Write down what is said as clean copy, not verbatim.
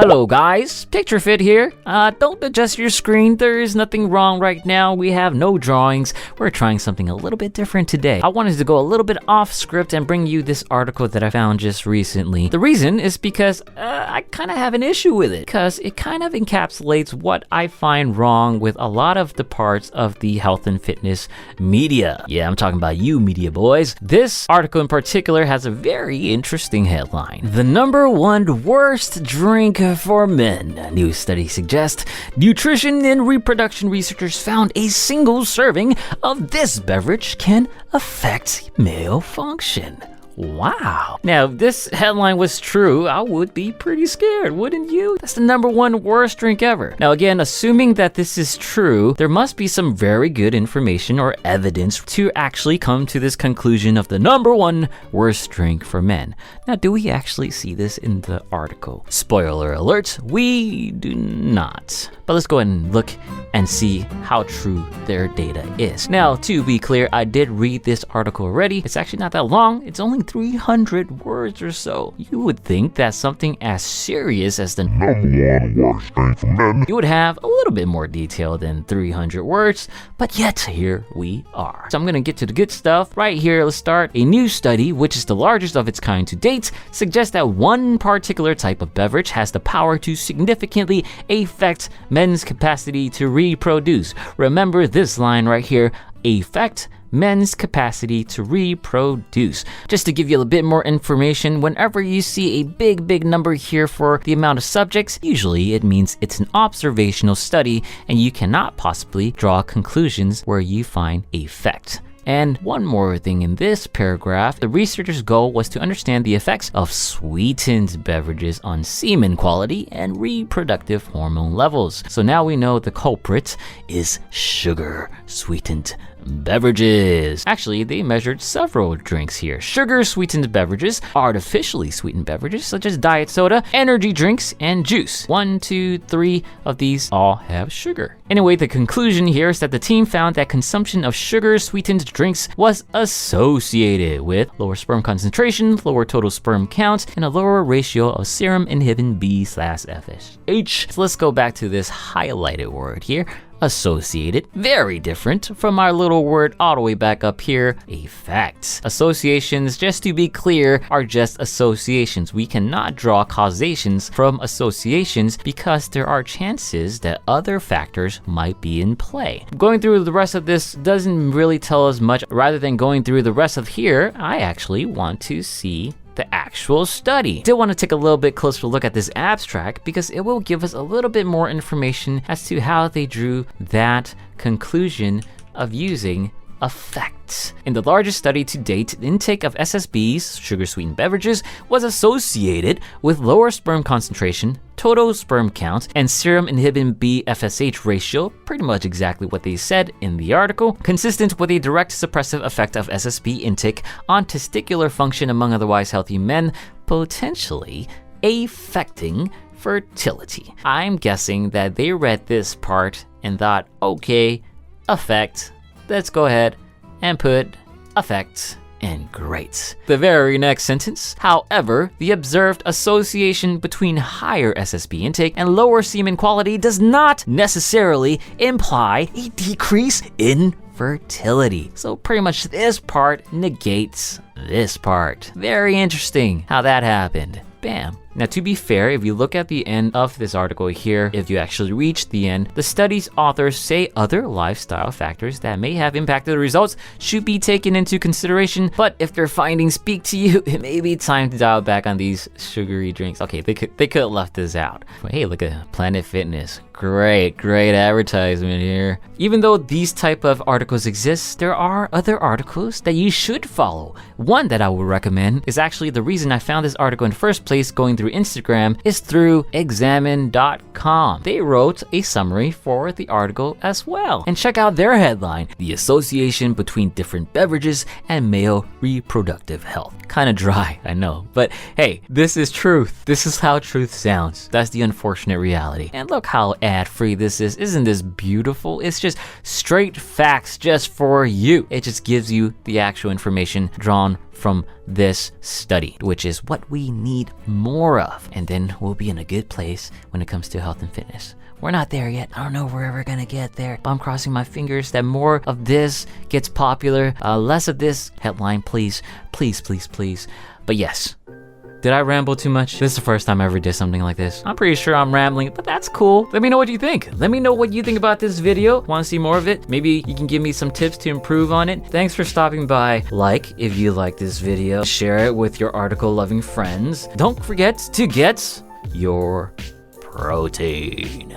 Hello guys, Picturefit here. Don't adjust your screen, there is nothing wrong right now. We have no drawings. We're trying something a little bit different today. I wanted to go a little bit off script and bring you this article that I found just recently. The reason is because I kind of have an issue with it, because it kind of encapsulates what I find wrong with a lot of the parts of the health and fitness media. Yeah, I'm talking about you media boys. This article in particular has a very interesting headline. The #1 worst drink for men. A new study suggests nutrition and reproduction researchers found a single serving of this beverage can affect male function. Wow. Now, if this headline was true, I would be pretty scared, wouldn't you? That's the #1 worst drink ever. Now, again, assuming that this is true, there must be some very good information or evidence to actually come to this conclusion of the #1 worst drink for men. Now, do we actually see this in the article? Spoiler alert, we do not. But let's go ahead and look and see how true their data is. Now, to be clear, I did read this article already. It's actually not that long. It's only 300 words or so. You would think that something as serious as the #1 worst drink for men, you would have a little bit more detail than 300 words, but yet here we are. So I'm gonna get to the good stuff. Right here, let's start. A new study, which is the largest of its kind to date, suggests that one particular type of beverage has the power to significantly affect men's capacity to reproduce. Remember this line right here, affect men's capacity to reproduce. Just to give you a bit more information, whenever you see a big number here for the amount of subjects, usually it means it's an observational study and you cannot possibly draw conclusions where you find effect. And one more thing in this paragraph, the researchers' goal was to understand the effects of sweetened beverages on semen quality and reproductive hormone levels. So now we know the culprit is sugar-sweetened beverages. Actually, they measured several drinks here. Sugar-sweetened beverages, artificially sweetened beverages such as diet soda, energy drinks, and juice. 1, 2, 3 of these all have sugar. Anyway, the conclusion here is that the team found that consumption of sugar-sweetened drinks was associated with lower sperm concentration, lower total sperm count, and a lower ratio of serum inhibin B/FSH. So let's go back to this highlighted word here. Associated, very different from our little word all the way back up here, effect. Associations, just to be clear, are just associations. We cannot draw causations from associations because there are chances that other factors might be in play. Going through the rest of this doesn't really tell us much. Rather than going through the rest of here, I actually want to see the actual study. Still want to take a little bit closer look at this abstract because it will give us a little bit more information as to how they drew that conclusion of using effects. In the largest study to date, the intake of SSBs, sugar-sweetened beverages, was associated with lower sperm concentration, total sperm count, and serum inhibin B/FSH ratio, pretty much exactly what they said in the article, consistent with a direct suppressive effect of SSB intake on testicular function among otherwise healthy men, potentially affecting fertility. I'm guessing that they read this part and thought, okay, effect, let's go ahead and put effect and great. The very next sentence, however, the observed association between higher SSB intake and lower semen quality does not necessarily imply a decrease in fertility. So pretty much this part negates this part. Very interesting how that happened. Bam. Now, to be fair, if you look at the end of this article here, if you actually reach the end, the study's authors say other lifestyle factors that may have impacted the results should be taken into consideration, but if their findings speak to you, it may be time to dial back on these sugary drinks. Okay, they could have left this out. But hey, look at Planet Fitness. Great advertisement here. Even though these type of articles exist, there are other articles that you should follow. One that I would recommend is actually the reason I found this article in the first place going through Instagram is through examine.com. They wrote a summary for the article as well. And check out their headline, The Association Between Different Beverages and Male Reproductive Health. Kind of dry, I know, but hey, this is truth. This is how truth sounds. That's the unfortunate reality. And look how ad-free this is. Isn't this beautiful? It's just straight facts just for you. It just gives you the actual information drawn from this study, which is what we need more of. And then we'll be in a good place when it comes to health and fitness. We're not there yet. I don't know if we're ever gonna get there, but I'm crossing my fingers that more of this gets popular, less of this headline, please, please, please, please. But yes, did I ramble too much? This is the first time I ever did something like this. I'm pretty sure I'm rambling, but that's cool. Let me know what you think. Let me know what you think about this video. Want to see more of it? Maybe you can give me some tips to improve on it. Thanks for stopping by. Like if you like this video. Share it with your article-loving friends. Don't forget to get your protein.